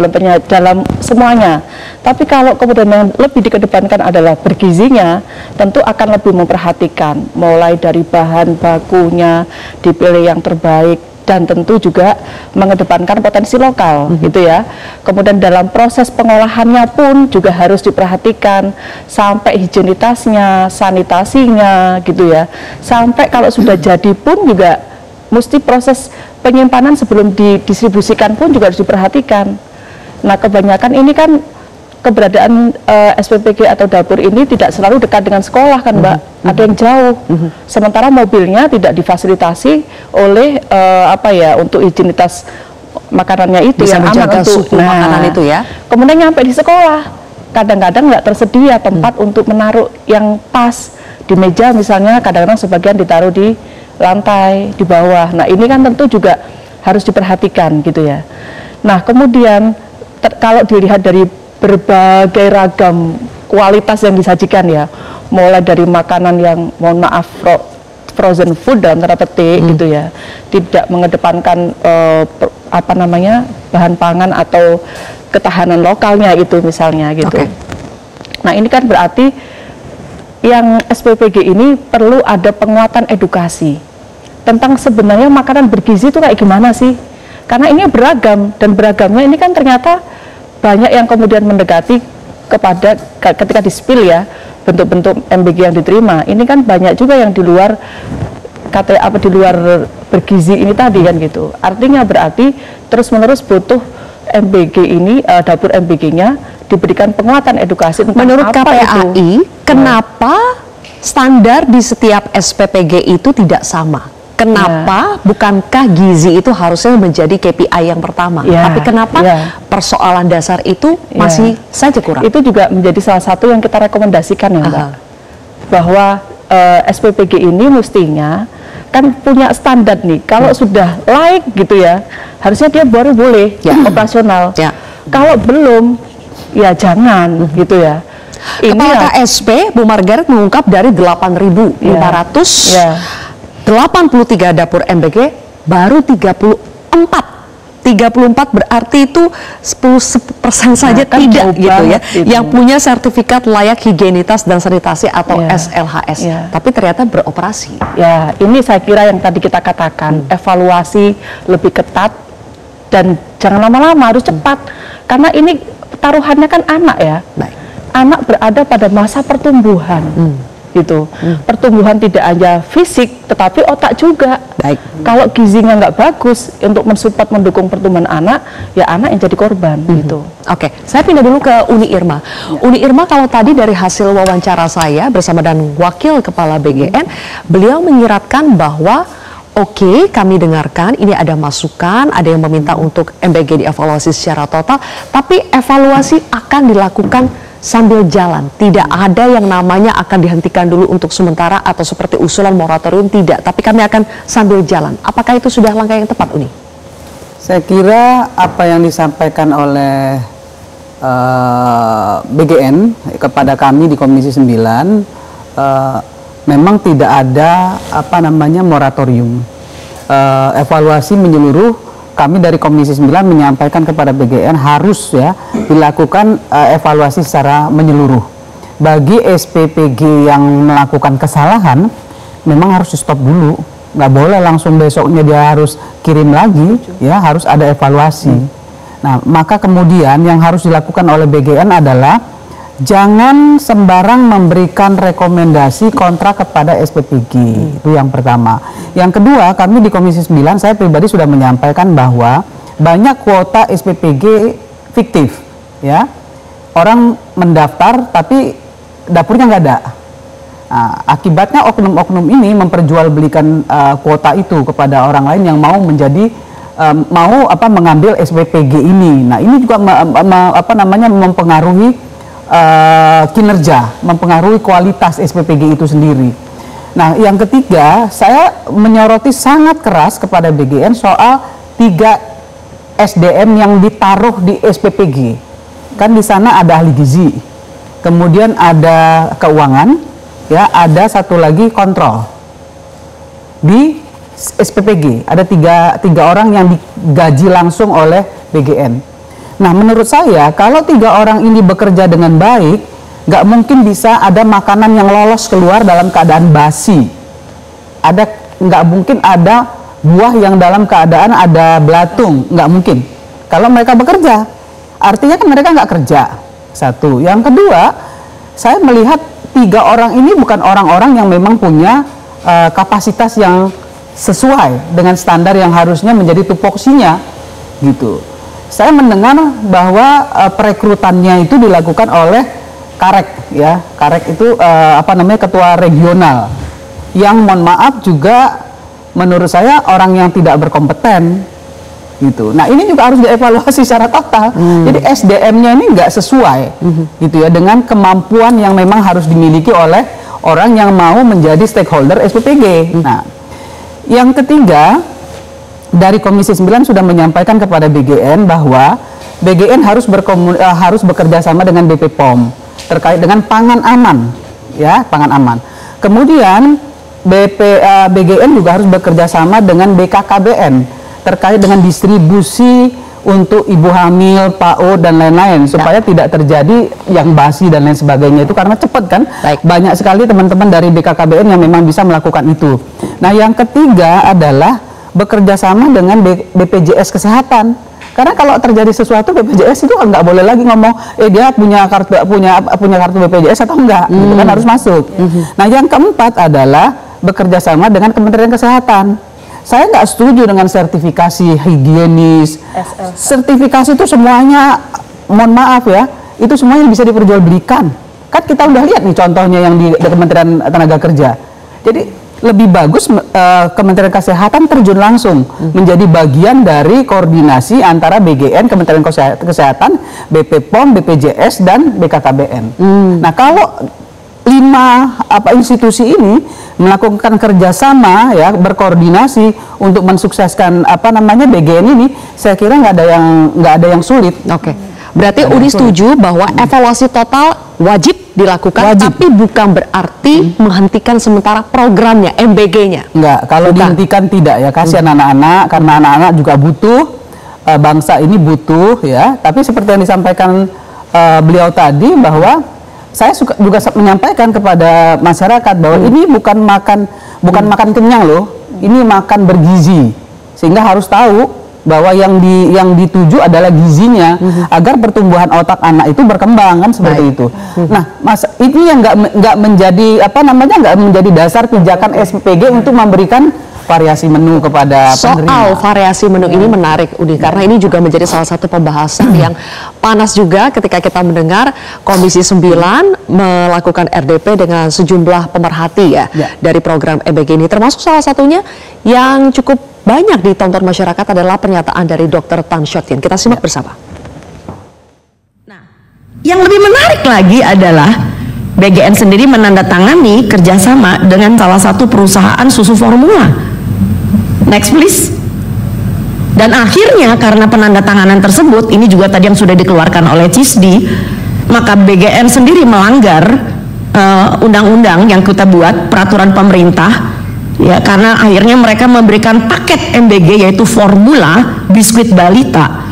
dalam semuanya. Tapi kalau kemudian yang lebih dikedepankan adalah bergizinya, tentu akan lebih memperhatikan mulai dari bahan bakunya dipilih yang terbaik dan tentu juga mengedepankan potensi lokal gitu ya. Kemudian dalam proses pengolahannya pun juga harus diperhatikan sampai higienitasnya, sanitasinya gitu ya. Sampai kalau sudah jadi pun juga mesti proses penyimpanan sebelum didistribusikan pun juga harus diperhatikan. Nah, kebanyakan ini kan keberadaan SPPG atau dapur ini tidak selalu dekat dengan sekolah kan, Mbak. Ada yang jauh. Sementara mobilnya tidak difasilitasi oleh untuk higienitas makanannya itu bisa yang menjaga aman untuk suhu makanan itu ya. Kemudian nyampe di sekolah, kadang-kadang nggak tersedia tempat untuk menaruh yang pas di meja, misalnya kadang-kadang sebagian ditaruh di lantai di bawah. Nah ini kan tentu juga harus diperhatikan gitu ya. Nah kemudian kalau dilihat dari berbagai ragam kualitas yang disajikan ya, mulai dari makanan yang mohon maaf frozen food dalam tanda petik gitu ya, tidak mengedepankan apa namanya bahan pangan atau ketahanan lokalnya itu misalnya gitu. Nah ini kan berarti yang SPPG ini perlu ada penguatan edukasi tentang sebenarnya makanan bergizi itu kayak gimana sih, karena ini beragam, dan beragamnya ini kan ternyata banyak yang kemudian mendekati kepada ketika di-spill ya bentuk-bentuk MBG yang diterima, ini kan banyak juga yang di luar di luar bergizi ini tadi kan gitu. Artinya berarti terus-menerus butuh MBG ini, dapur MBG-nya diberikan penguatan edukasi tentang menurut apa KPAI, itu. kenapa standar di setiap SPPG itu tidak sama? Kenapa bukankah gizi itu harusnya menjadi KPI yang pertama? Tapi kenapa persoalan dasar itu masih saja kurang? Itu juga menjadi salah satu yang kita rekomendasikan ya Mbak, bahwa SPPG ini mestinya kan punya standar nih. Kalau sudah laik gitu ya, harusnya dia baru boleh operasional. Kalau belum, ya jangan gitu ya. Kepala KSP Bu Margaret mengungkap dari 8.583 dapur MBG baru 34 berarti itu 10% saja kan tidak gitu ya itu. Yang punya sertifikat layak higienitas dan sanitasi atau SLHS, tapi ternyata beroperasi. Ya ini saya kira yang tadi kita katakan, evaluasi lebih ketat dan jangan lama-lama, harus cepat, karena ini taruhannya kan anak ya. Anak berada pada masa pertumbuhan gitu. Pertumbuhan tidak hanya fisik tetapi otak juga. Kalau gizinya nggak bagus untuk mensupport mendukung pertumbuhan anak, ya anak yang jadi korban gitu. Saya pindah dulu ke Uni Irma. Uni Irma, kalau tadi dari hasil wawancara saya bersama dan Wakil Kepala BGN, beliau menyiratkan bahwa kami dengarkan ini ada masukan, ada yang meminta untuk MBG dievaluasi secara total, tapi evaluasi akan dilakukan sambil jalan, tidak ada yang namanya akan dihentikan dulu untuk sementara atau seperti usulan moratorium, tidak, tapi kami akan sambil jalan. Apakah itu sudah langkah yang tepat, Uni? Saya kira apa yang disampaikan oleh BGN kepada kami di Komisi 9 memang tidak ada moratorium. Evaluasi menyeluruh. Kami dari Komisi 9 menyampaikan kepada BGN harus ya dilakukan evaluasi secara menyeluruh. Bagi SPPG yang melakukan kesalahan memang harus di stop dulu, nggak boleh langsung besoknya dia harus kirim lagi, ya harus ada evaluasi. Nah maka kemudian yang harus dilakukan oleh BGN adalah jangan sembarang memberikan rekomendasi kontrak kepada SPPG, itu yang pertama. Yang kedua, kami di Komisi 9, saya pribadi sudah menyampaikan bahwa banyak kuota SPPG fiktif, ya. Orang mendaftar tapi dapurnya nggak ada. Nah, akibatnya oknum-oknum ini memperjualbelikan kuota itu kepada orang lain yang mau menjadi mengambil SPPG ini. Nah, ini juga mempengaruhi kinerja, mempengaruhi kualitas SPPG itu sendiri. Nah, yang ketiga, saya menyoroti sangat keras kepada BGN soal 3 SDM yang ditaruh di SPPG. Kan di sana ada ahli gizi, kemudian ada keuangan, ya, ada satu lagi kontrol. Di SPPG ada tiga orang yang digaji langsung oleh BGN. Nah, menurut saya kalau 3 orang ini bekerja dengan baik, nggak mungkin bisa ada makanan yang lolos keluar dalam keadaan basi. Nggak mungkin ada buah yang dalam keadaan ada belatung, nggak mungkin. Kalau mereka bekerja, artinya kan mereka nggak kerja. Satu. Yang kedua, saya melihat 3 orang ini bukan orang-orang yang memang punya kapasitas yang sesuai dengan standar yang harusnya menjadi tupoksinya, gitu. Saya mendengar bahwa perekrutannya itu dilakukan oleh Karek, ya. Karek itu ketua regional, yang mohon maaf juga menurut saya orang yang tidak berkompeten, gitu. Nah ini juga harus dievaluasi secara total. Jadi SDM-nya ini nggak sesuai gitu ya dengan kemampuan yang memang harus dimiliki oleh orang yang mau menjadi stakeholder SPPG. Nah yang ketiga, dari Komisi 9 sudah menyampaikan kepada BGN bahwa BGN harus bekerja sama dengan BP POM terkait dengan pangan aman, ya, pangan aman. Kemudian BGN juga harus bekerja sama dengan BKKBN terkait dengan distribusi untuk ibu hamil, PAUD dan lain-lain supaya tidak terjadi yang basi dan lain sebagainya itu karena cepat kan. Banyak sekali teman-teman dari BKKBN yang memang bisa melakukan itu. Nah yang ketiga adalah bekerja sama dengan BPJS Kesehatan. Karena kalau terjadi sesuatu BPJS itu nggak boleh lagi ngomong dia punya kartu BPJS atau enggak, gitu kan harus masuk. Nah yang keempat adalah bekerja sama dengan Kementerian Kesehatan. Saya nggak setuju dengan sertifikasi higienis. Sertifikasi itu semuanya, mohon maaf ya, itu semuanya bisa diperjualbelikan. Kan kita udah lihat nih contohnya yang di Kementerian Tenaga Kerja. Jadi lebih bagus Kementerian Kesehatan terjun langsung menjadi bagian dari koordinasi antara BGN, Kementerian Kesehatan, BP POM, BPJS dan BKKBN. Nah kalau 5 institusi ini melakukan kerjasama ya berkoordinasi untuk mensukseskan BGN ini, saya kira nggak ada yang sulit. Oke. Berarti Uni setuju bahwa evaluasi total wajib dilakukan, tapi bukan berarti menghentikan sementara programnya, MBG-nya. Enggak, kalau dihentikan tidak ya, kasihan anak-anak, karena anak-anak juga butuh, bangsa ini butuh ya. Tapi seperti yang disampaikan beliau tadi bahwa saya juga menyampaikan kepada masyarakat bahwa ini bukan makan kenyang loh, ini makan bergizi, sehingga harus tahu bahwa yang dituju adalah gizinya agar pertumbuhan otak anak itu berkembang kan seperti itu. Nah, ini yang nggak menjadi dasar pijakan SPPG untuk memberikan variasi menu kepada penerima. Soal variasi menu ini menarik, Udi, karena ini juga menjadi salah satu pembahasan yang panas juga ketika kita mendengar Komisi 9 melakukan RDP dengan sejumlah pemerhati dari program MBG ini, termasuk salah satunya yang cukup banyak ditonton masyarakat adalah pernyataan dari Dr. Tan Shot Yin. Kita simak bersama. Nah, yang lebih menarik lagi adalah BGN sendiri menandatangani kerjasama dengan salah satu perusahaan susu formula. Next please. Dan akhirnya karena penandatanganan tersebut, ini juga tadi yang sudah dikeluarkan oleh CISDI, maka BGN sendiri melanggar undang-undang yang kita buat, peraturan pemerintah, ya, karena akhirnya mereka memberikan paket MBG yaitu formula biskuit balita,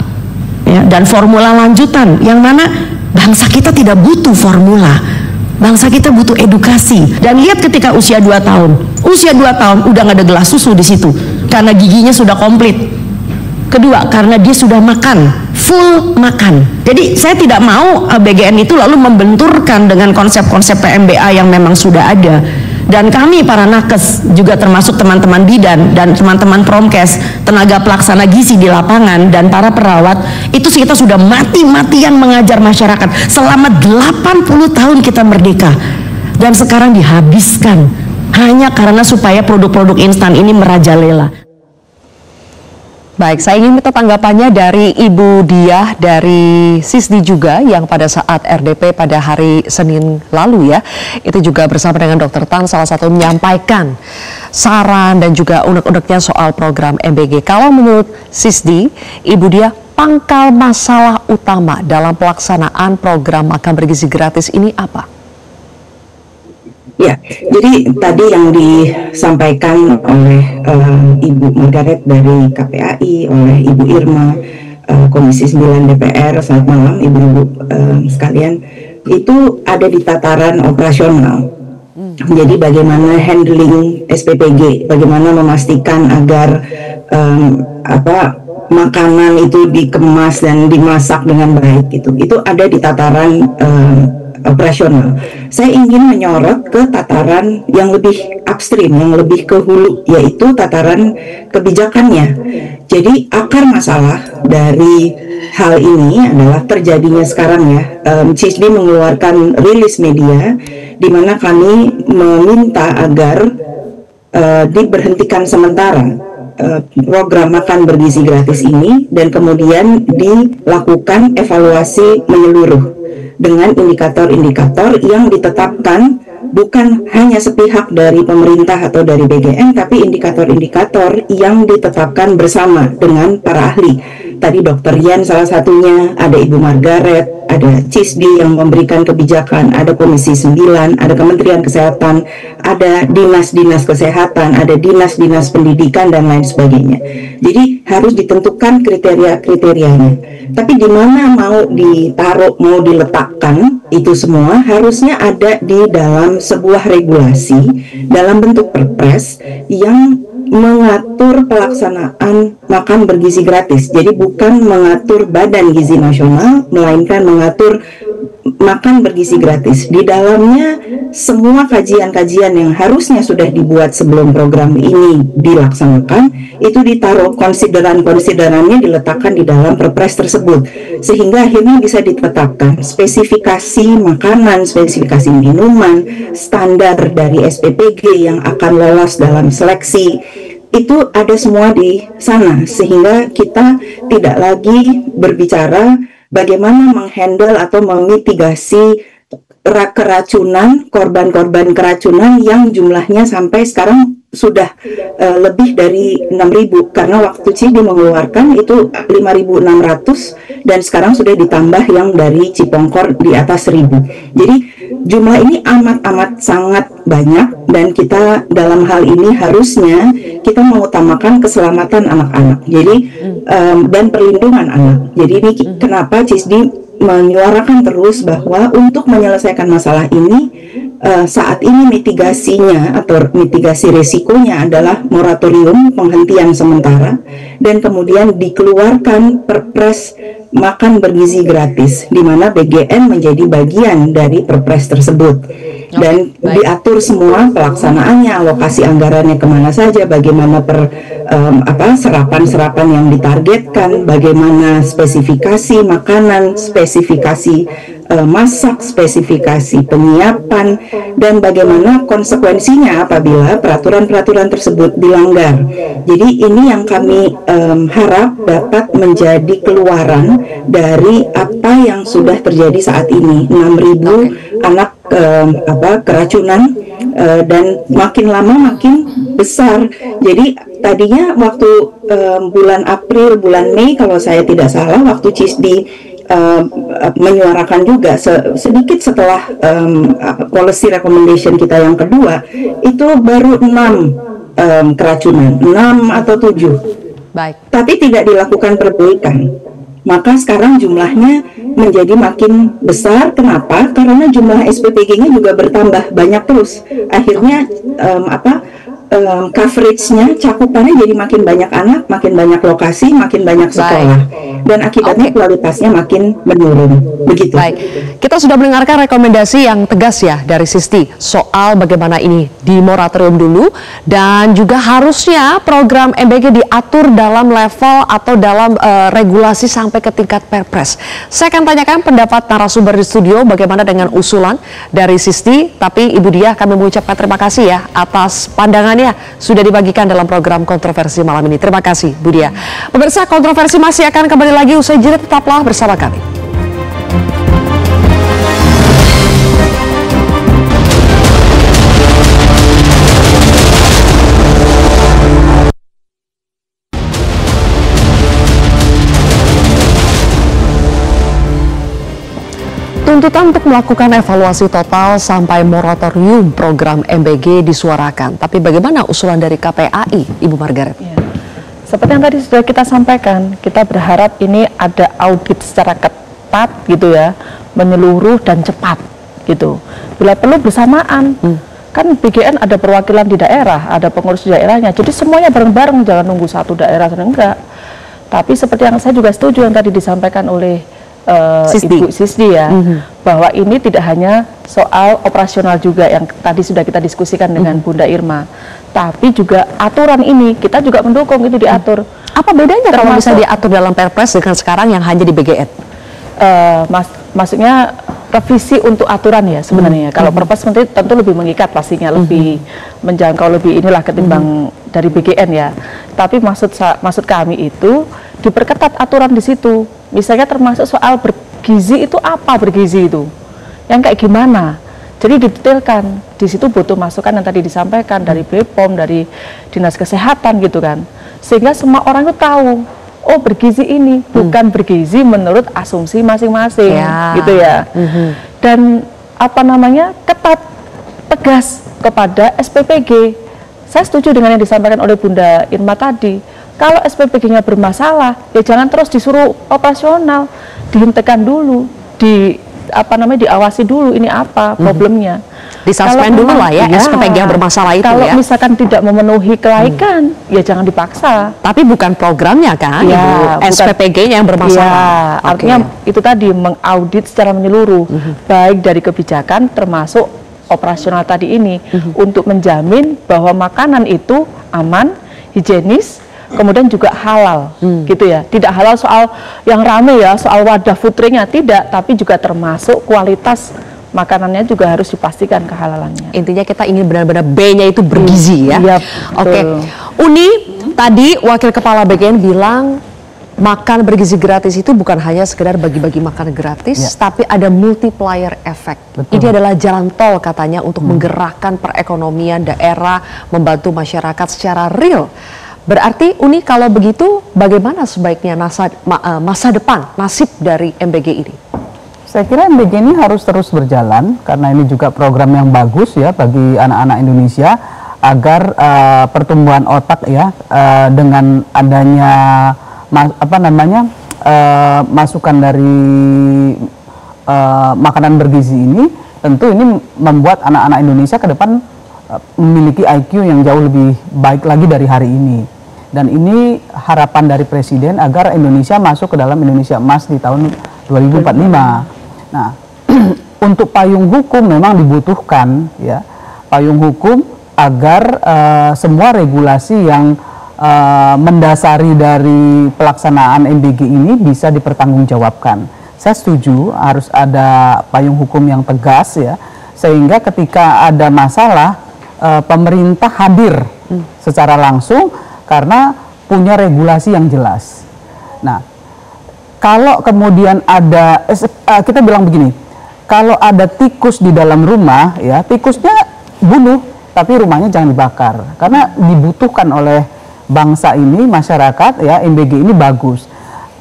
ya, dan formula lanjutan, yang mana bangsa kita tidak butuh formula. Bangsa kita butuh edukasi. Dan lihat ketika usia 2 tahun. Usia 2 tahun udah nggak ada gelas susu di situ karena giginya sudah komplit. Kedua, karena dia sudah makan, full makan. Jadi saya tidak mau BGN itu lalu membenturkan dengan konsep-konsep PMBA yang memang sudah ada. Dan kami para nakes juga termasuk teman-teman bidan dan teman-teman promkes, tenaga pelaksana gizi di lapangan dan para perawat, itu kita sudah mati-matian mengajar masyarakat selama 80 tahun kita merdeka, dan sekarang dihabiskan hanya karena supaya produk-produk instan ini merajalela. Baik, saya ingin minta tanggapannya dari Ibu Diah dari SISDI juga yang pada saat RDP pada hari Senin lalu ya, itu juga bersama dengan Dr. Tan salah satu menyampaikan saran dan juga unek-uneknya soal program MBG. Kalau menurut SISDI, Ibu Diah, pangkal masalah utama dalam pelaksanaan program makan bergizi gratis ini apa? Ya, jadi tadi yang disampaikan oleh Ibu Margaret dari KPAI, oleh Ibu Irma, Komisi 9 DPR, selamat malam Ibu-Ibu sekalian, itu ada di tataran operasional. Jadi bagaimana handling SPPG, bagaimana memastikan agar makanan itu dikemas dan dimasak dengan baik, itu ada di tataran operasional. Saya ingin menyorot ke tataran yang lebih upstream, yang lebih ke hulu, yaitu tataran kebijakannya. Jadi akar masalah dari hal ini adalah terjadinya sekarang ya, CISDI mengeluarkan rilis media di mana kami meminta agar diberhentikan sementara program makan bergizi gratis ini, dan kemudian dilakukan evaluasi menyeluruh dengan indikator-indikator yang ditetapkan bukan hanya sepihak dari pemerintah atau dari BGN, tapi indikator-indikator yang ditetapkan bersama dengan para ahli. Tadi Dr. Yan salah satunya, ada Ibu Margaret, ada CISDI yang memberikan kebijakan, ada Komisi 9, ada Kementerian Kesehatan, ada dinas-dinas kesehatan, ada dinas-dinas pendidikan, dan lain sebagainya. Jadi harus ditentukan kriteria-kriterianya. Tapi di mana mau ditaruh, mau diletakkan, itu semua harusnya ada di dalam sebuah regulasi dalam bentuk perpres yang mengatur pelaksanaan makan bergizi gratis. Jadi bukan mengatur Badan Gizi Nasional, melainkan mengatur makan bergizi gratis. Di dalamnya semua kajian-kajian yang harusnya sudah dibuat sebelum program ini dilaksanakan, itu ditaruh, konsideran-konsiderannya diletakkan di dalam perpres tersebut, sehingga akhirnya bisa ditetapkan spesifikasi makanan, spesifikasi minuman, standar dari SPPG yang akan lolos dalam seleksi. Itu ada semua di sana, sehingga kita tidak lagi berbicara bagaimana menghandle atau memitigasi keracunan, korban-korban keracunan yang jumlahnya sampai sekarang sudah lebih dari 6.000, karena waktu CISDI mengeluarkan itu 5.600 dan sekarang sudah ditambah yang dari Cipongkor di atas 1.000. Jadi jumlah ini amat sangat banyak, dan kita dalam hal ini harusnya kita mengutamakan keselamatan anak-anak. Jadi dan perlindungan anak. Jadi ini kenapa CISDI menyuarakan terus bahwa untuk menyelesaikan masalah ini, saat ini mitigasinya atau mitigasi risikonya adalah moratorium, penghentian sementara, dan kemudian dikeluarkan perpres makan bergizi gratis, di mana BGN menjadi bagian dari perpres tersebut. Dan diatur semua pelaksanaannya, alokasi anggarannya kemana saja, bagaimana serapan-serapan yang ditargetkan, bagaimana spesifikasi makanan, spesifikasi masak, spesifikasi penyiapan, dan bagaimana konsekuensinya apabila peraturan-peraturan tersebut dilanggar. Jadi ini yang kami harap dapat menjadi keluaran dari apa yang sudah terjadi saat ini. 6.000 anak keracunan, dan makin lama makin besar. Jadi tadinya waktu bulan April, bulan Mei kalau saya tidak salah, waktu CISDI menyuarakan juga sedikit setelah policy recommendation kita yang kedua, itu baru 6 keracunan, 6 atau 7. Baik. Tapi tidak dilakukan perbaikan. Maka sekarang jumlahnya menjadi makin besar. Kenapa? Karena jumlah SPPG-nya juga bertambah banyak terus. Akhirnya coverage-nya, cakupannya jadi makin banyak anak, makin banyak lokasi, makin banyak sekolah. Dan akibatnya kualitasnya makin menurun. Begitu. Baik. Kita sudah mendengarkan rekomendasi yang tegas ya dari CISDI soal bagaimana ini di moratorium dulu, dan juga harusnya program MBG diatur dalam level atau dalam regulasi sampai ke tingkat perpres. Saya akan tanyakan pendapat narasumber di studio bagaimana dengan usulan dari CISDI, tapi Ibu Diah, kami mengucapkan terima kasih ya atas pandangannya sudah dibagikan dalam program kontroversi malam ini. Terima kasih Bu Diah. Pemirsa, kontroversi masih akan kembali lagi usai jeda, tetaplah bersama kami. Tuntutan untuk melakukan evaluasi total sampai moratorium program MBG disuarakan. Tapi bagaimana usulan dari KPAI, Ibu Margaret? Ya. Seperti yang tadi sudah kita sampaikan, kita berharap ini ada audit secara ketat gitu ya, menyeluruh dan cepat gitu. Bila perlu bersamaan. Kan BGN ada perwakilan di daerah, ada pengurus di daerahnya. Jadi semuanya bareng-bareng, jangan nunggu satu daerah, enggak. Tapi seperti yang saya juga setuju yang tadi disampaikan oleh Ibu CISDI ya, bahwa ini tidak hanya soal operasional juga yang tadi sudah kita diskusikan dengan Bunda Irma, tapi juga aturan ini kita juga mendukung itu diatur. Apa bedanya kalau bisa diatur dalam Perpres dengan sekarang yang hanya di BGN? Maksudnya revisi untuk aturan ya sebenarnya. Kalau Perpres menteri tentu lebih mengikat pastinya, lebih menjangkau, lebih inilah ketimbang dari BGN ya. Tapi maksud kami itu diperketat aturan di situ. Misalnya termasuk soal bergizi itu apa bergizi itu, yang kayak gimana. Jadi didetailkan. Di situ butuh masukan yang tadi disampaikan dari BPOM, dari Dinas Kesehatan gitu kan. Sehingga semua orang itu tahu, oh bergizi ini bukan bergizi menurut asumsi masing-masing gitu ya. Dan apa namanya, ketat, tegas kepada SPPG. Saya setuju dengan yang disampaikan oleh Bunda Irma tadi. Kalau SPPG-nya bermasalah, ya jangan terus disuruh operasional, dihentikan dulu, diawasi dulu ini apa problemnya. Disuspend dulu lah ya, SPPG yang bermasalah itu kalau ya. Kalau misalkan tidak memenuhi kelaikan, ya jangan dipaksa. Tapi bukan programnya kan, ya, SPPG-nya yang bermasalah. Ya, artinya itu tadi mengaudit secara menyeluruh, baik dari kebijakan termasuk operasional tadi ini, untuk menjamin bahwa makanan itu aman, higienis, kemudian juga halal, gitu ya. Tidak halal soal yang rame ya, soal wadah foodtrucknya tidak, tapi juga termasuk kualitas makanannya juga harus dipastikan kehalalannya. Intinya kita ingin benar-benar B-nya itu bergizi ya. Iya, Oke. Uni, tadi Wakil Kepala BGN bilang makan bergizi gratis itu bukan hanya sekedar bagi-bagi makan gratis, tapi ada multiplier effect. Ini adalah jalan tol katanya untuk menggerakkan perekonomian daerah, membantu masyarakat secara real. Berarti Uni, kalau begitu bagaimana sebaiknya masa depan, nasib dari MBG ini? Saya kira MBG ini harus terus berjalan karena ini juga program yang bagus ya bagi anak-anak Indonesia agar pertumbuhan otak ya dengan adanya masukan dari makanan bergizi ini, tentu ini membuat anak-anak Indonesia ke depan memiliki IQ yang jauh lebih baik lagi dari hari ini. Dan ini harapan dari Presiden agar Indonesia masuk ke dalam Indonesia Emas di tahun 2045. Nah, untuk payung hukum memang dibutuhkan ya, payung hukum agar semua regulasi yang mendasari dari pelaksanaan MBG ini bisa dipertanggungjawabkan. Saya setuju harus ada payung hukum yang tegas ya, sehingga ketika ada masalah pemerintah hadir secara langsung karena punya regulasi yang jelas. Nah, kalau kemudian ada, kita bilang begini, kalau ada tikus di dalam rumah, ya tikusnya bunuh, tapi rumahnya jangan dibakar, karena dibutuhkan oleh bangsa ini, masyarakat, ya MBG ini bagus.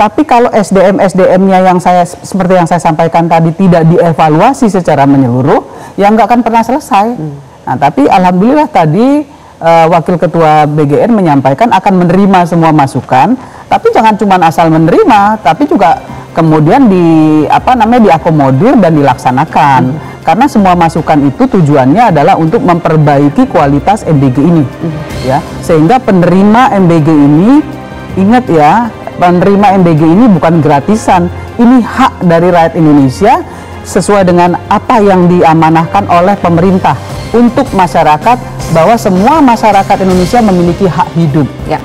Tapi kalau SDM-nya yang seperti yang saya sampaikan tadi tidak dievaluasi secara menyeluruh, ya nggak akan pernah selesai. Nah, tapi alhamdulillah tadi Wakil Ketua BGN menyampaikan akan menerima semua masukan. Tapi jangan cuma asal menerima, tapi juga kemudian diakomodir dan dilaksanakan. Karena semua masukan itu tujuannya adalah untuk memperbaiki kualitas MBG ini, ya. Sehingga penerima MBG ini, ingat ya, penerima MBG ini bukan gratisan, ini hak dari rakyat Indonesia sesuai dengan apa yang diamanahkan oleh pemerintah untuk masyarakat, bahwa semua masyarakat Indonesia memiliki hak hidup. Ya.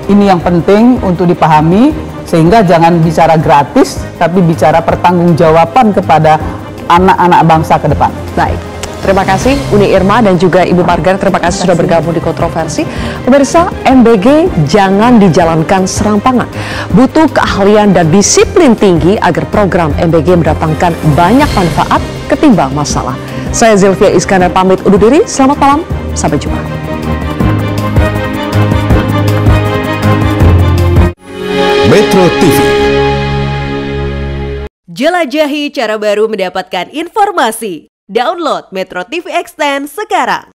Ini yang penting untuk dipahami, sehingga jangan bicara gratis, tapi bicara pertanggungjawaban kepada anak-anak bangsa ke depan. Baik, terima kasih Uni Irma dan juga Ibu Margaret, terima kasih sudah bergabung di Kontroversi. Pemirsa, MBG jangan dijalankan serampangan. Butuh keahlian dan disiplin tinggi agar program MBG mendatangkan banyak manfaat ketimbang masalah. Saya Zilvia Iskandar pamit undur diri, selamat malam, sampai jumpa. Metro TV. Jelajahi cara baru mendapatkan informasi. Download Metro TV Extend sekarang.